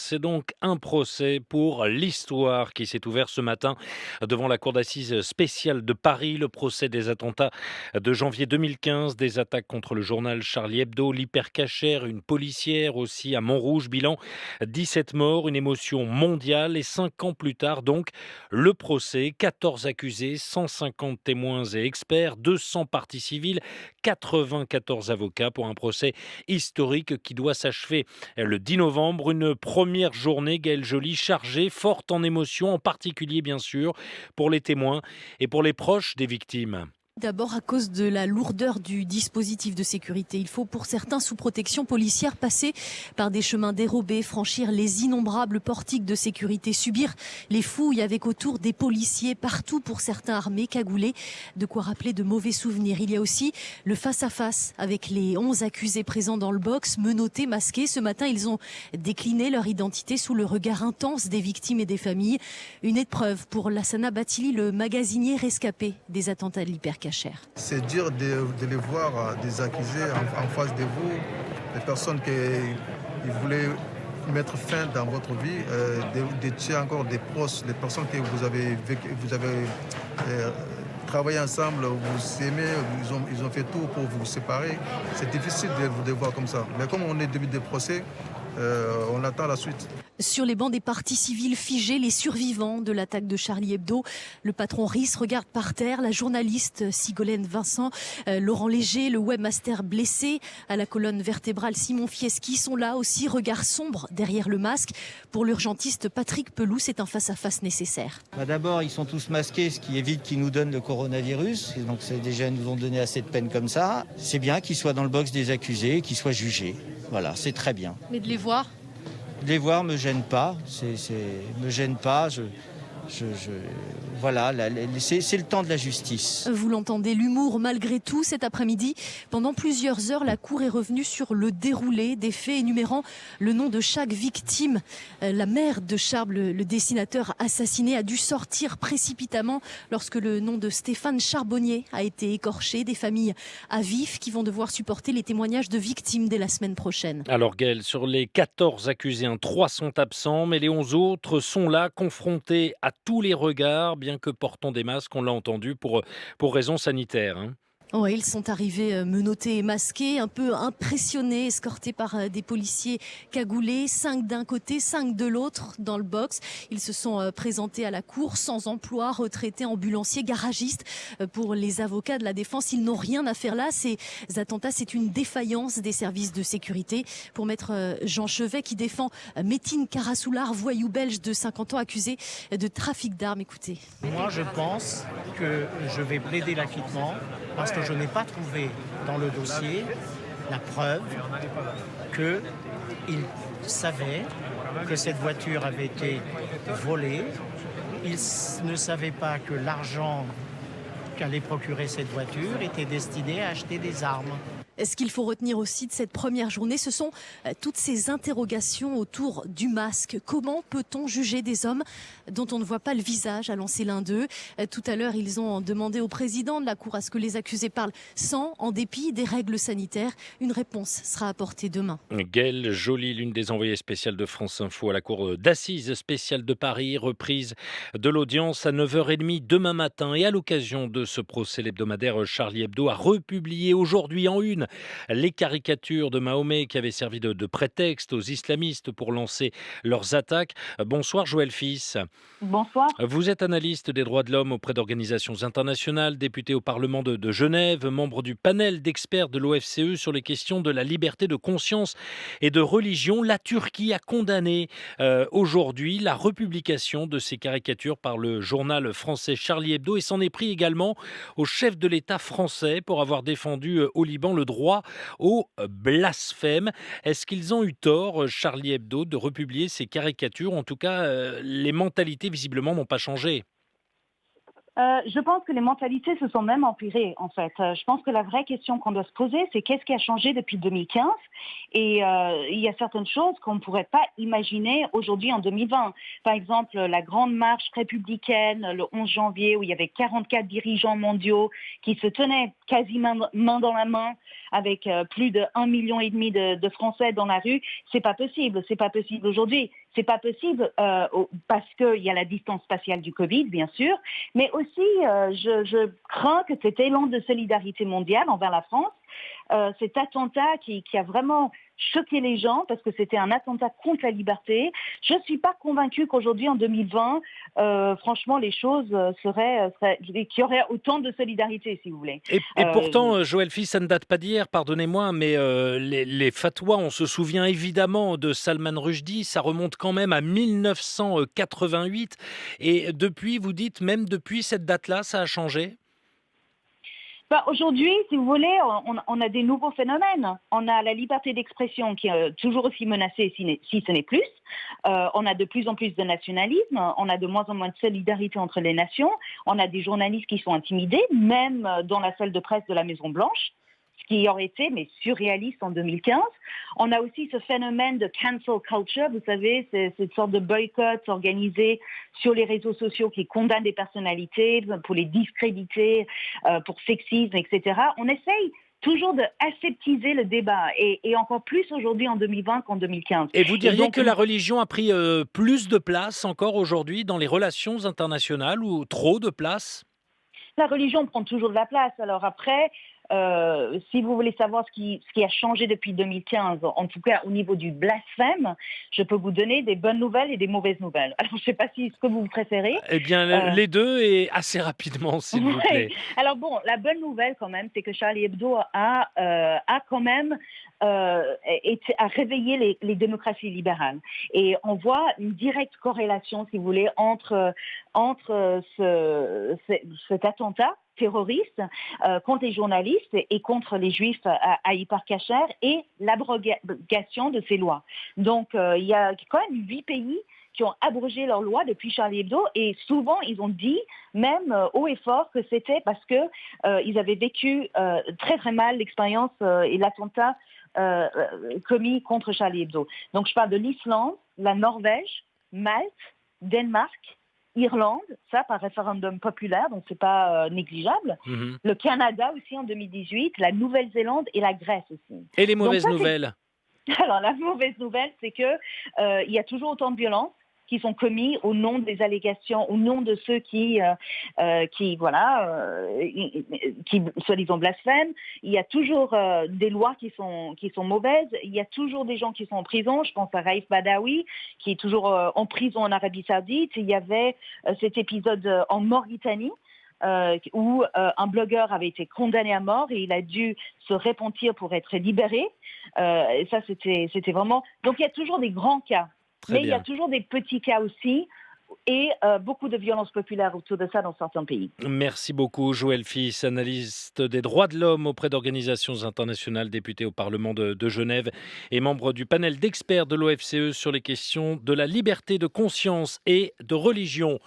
C'est donc un procès pour l'histoire qui s'est ouvert ce matin devant la cour d'assises spéciale de Paris. Le procès des attentats de janvier 2015, des attaques contre le journal Charlie Hebdo, l'hypercachère, une policière aussi à Montrouge. Bilan 17 morts, une émotion mondiale. Et 5 ans plus tard, donc, le procès. 14 accusés, 150 témoins et experts, 200 parties civiles, 94 avocats pour un procès historique qui doit s'achever le 10 novembre. Une première journée, Gaëlle Joly, chargée, forte en émotions, en particulier bien sûr pour les témoins et pour les proches des victimes. D'abord à cause de la lourdeur du dispositif de sécurité. Il faut pour certains sous protection policière passer par des chemins dérobés, franchir les innombrables portiques de sécurité, subir les fouilles avec autour des policiers partout pour certains armés, cagoulés, de quoi rappeler de mauvais souvenirs. Il y a aussi le face-à-face avec les 11 accusés présents dans le box, menottés, masqués. Ce matin, ils ont décliné leur identité sous le regard intense des victimes et des familles. Une épreuve pour Lassana Bathily, le magasinier rescapé des attentats de l'hypercachère. C'est dur de les voir, des accusés en face de vous, des personnes qui voulaient mettre fin dans votre vie, de tuer encore des proches, les personnes que vous avez travaillé ensemble, vous aimez, ils ont fait tout pour vous séparer. C'est difficile de vous voir comme ça. Mais comme on est début de procès, on attend la suite. Sur les bancs des parties civiles figées, les survivants de l'attaque de Charlie Hebdo. Le patron Riss regarde par terre, la journaliste Sigolène Vincent, Laurent Léger, le webmaster blessé, à la colonne vertébrale Simon Fieschi sont là aussi, regard sombre derrière le masque. Pour l'urgentiste Patrick Pelou, c'est un face-à-face nécessaire. D'abord, ils sont tous masqués, ce qui évite qu'ils nous donnent le coronavirus. Et donc déjà, ils nous ont donné assez de peine comme ça. C'est bien qu'ils soient dans le box des accusés, qu'ils soient jugés. Voilà, c'est très bien. Mais de les voir ? De les voir me gêne pas, me gêne pas. Voilà, c'est le temps de la justice. Vous l'entendez, l'humour malgré tout. Cet après-midi, pendant plusieurs heures, la Cour est revenue sur le déroulé des faits, énumérant le nom de chaque victime. La mère de Charles, le dessinateur assassiné, a dû sortir précipitamment lorsque le nom de Stéphane Charbonnier a été écorché. Des familles à vif qui vont devoir supporter les témoignages de victimes dès la semaine prochaine. Alors Gaëlle, sur les 14 accusés, 3 sont absents, mais les 11 autres sont là, confrontés à tous les regards, bien que portant des masques, on l'a entendu, pour raisons sanitaires. Ouais, ils sont arrivés menottés et masqués, un peu impressionnés, escortés par des policiers cagoulés, 5 d'un côté, 5 de l'autre dans le box. Ils se sont présentés à la cour sans emploi, retraités, ambulanciers, garagistes. Pour les avocats de la défense, ils n'ont rien à faire là. Ces attentats, c'est une défaillance des services de sécurité. Pour maître Jean Chevet qui défend Métine Karassoulard, voyou belge de 50 ans accusé de trafic d'armes. Écoutez. Moi, je pense que je vais plaider l'acquittement parce que je n'ai pas trouvé dans le dossier la preuve qu'il savait que cette voiture avait été volée. Il ne savait pas que l'argent qu'allait procurer cette voiture était destiné à acheter des armes. Ce qu'il faut retenir aussi de cette première journée, ce sont toutes ces interrogations autour du masque. Comment peut-on juger des hommes dont on ne voit pas le visage, a lancé l'un d'eux. Tout à l'heure, ils ont demandé au président de la Cour à ce que les accusés parlent sans, en dépit des règles sanitaires. Une réponse sera apportée demain. Gaëlle Joly, l'une des envoyées spéciales de France Info à la Cour d'assises spéciale de Paris, reprise de l'audience à 9h30 demain matin. Et à l'occasion de ce procès, l'hebdomadaire Charlie Hebdo a republié aujourd'hui en une les caricatures de Mahomet qui avaient servi de prétexte aux islamistes pour lancer leurs attaques. Bonsoir Joël Fils. Bonsoir. Vous êtes analyste des droits de l'homme auprès d'organisations internationales, député au Parlement de Genève, membre du panel d'experts de l'OFCE sur les questions de la liberté de conscience et de religion. La Turquie a condamné aujourd'hui la republication de ces caricatures par le journal français Charlie Hebdo et s'en est pris également au chef de l'État français pour avoir défendu au Liban le droit au blasphème. Est-ce qu'ils ont eu tort, Charlie Hebdo, de republier ces caricatures? En tout cas, les mentalités visiblement n'ont pas changé. Je pense que les mentalités se sont même empirées, en fait. Je pense que la vraie question qu'on doit se poser, c'est qu'est-ce qui a changé depuis 2015 ? Et il y a certaines choses qu'on ne pourrait pas imaginer aujourd'hui en 2020. Par exemple, la grande marche républicaine le 11 janvier où il y avait 44 dirigeants mondiaux qui se tenaient quasiment main dans la main avec plus de 1,5 million de Français dans la rue. C'est pas possible aujourd'hui. c'est pas possible parce qu'il y a la distance spatiale du Covid, bien sûr, mais aussi je crains que cet élan de solidarité mondiale envers la France, cet attentat qui a vraiment choqué les gens parce que c'était un attentat contre la liberté. Je ne suis pas convaincue qu'aujourd'hui, en 2020, franchement, les choses qu'il y aurait autant de solidarité, si vous voulez. Et pourtant, Joël Fils, ça ne date pas d'hier, pardonnez-moi, mais les fatwas, on se souvient évidemment de Salman Rushdie, ça remonte quand même à 1988. Et depuis, vous dites, même depuis cette date-là, ça a changé ? Aujourd'hui, si vous voulez, on a des nouveaux phénomènes. On a la liberté d'expression qui est toujours aussi menacée, si ce n'est plus. On a de plus en plus de nationalisme. On a de moins en moins de solidarité entre les nations. On a des journalistes qui sont intimidés, même dans la salle de presse de la Maison-Blanche, ce qui aurait été surréaliste en 2015. On a aussi ce phénomène de cancel culture, vous savez, c'est cette sorte de boycott organisé sur les réseaux sociaux qui condamne des personnalités pour les discréditer, pour sexisme, etc. On essaye toujours d'aseptiser le débat, et encore plus aujourd'hui en 2020 qu'en 2015. Et vous diriez que la religion a pris plus de place encore aujourd'hui dans les relations internationales, ou trop de place ? La religion prend toujours de la place. Alors après, si vous voulez savoir ce qui a changé depuis 2015, en tout cas au niveau du blasphème, je peux vous donner des bonnes nouvelles et des mauvaises nouvelles. Alors je ne sais pas ce que vous préférez. Eh bien, les deux, et assez rapidement, s'il vous plaît. Alors bon, la bonne nouvelle quand même, c'est que Charlie Hebdo a quand même réveillé les démocraties libérales. Et on voit une directe corrélation, si vous voulez, entre cet attentat terroristes contre les journalistes et contre les juifs à Hyper Cacher et l'abrogation de ces lois. Donc il y a quand même 8 pays qui ont abrogé leurs lois depuis Charlie Hebdo, et souvent ils ont dit, même haut et fort, que c'était parce que ils avaient vécu très très mal l'expérience et l'attentat commis contre Charlie Hebdo. Donc je parle de l'Islande, la Norvège, Malte, Danemark, Irlande, ça par référendum populaire, donc c'est pas négligeable. Mhm. Le Canada aussi en 2018, la Nouvelle-Zélande et la Grèce aussi. Et les mauvaises nouvelles ? Alors la mauvaise nouvelle, c'est que il y a toujours autant de violences qui sont commis au nom des allégations, au nom de ceux qui soi-disant blasphèment. Il y a toujours des lois qui sont mauvaises. Il y a toujours des gens qui sont en prison. Je pense à Raif Badawi, qui est toujours en prison en Arabie Saoudite. Il y avait cet épisode en Mauritanie, où un blogueur avait été condamné à mort et il a dû se repentir pour être libéré. Et ça, c'était vraiment... Donc il y a toujours des grands cas. Mais il y a toujours des petits cas aussi, et beaucoup de violences populaires autour de ça dans certains pays. Merci beaucoup, Joël Fils, analyste des droits de l'homme auprès d'organisations internationales, député au Parlement de Genève et membre du panel d'experts de l'OFCE sur les questions de la liberté de conscience et de religion.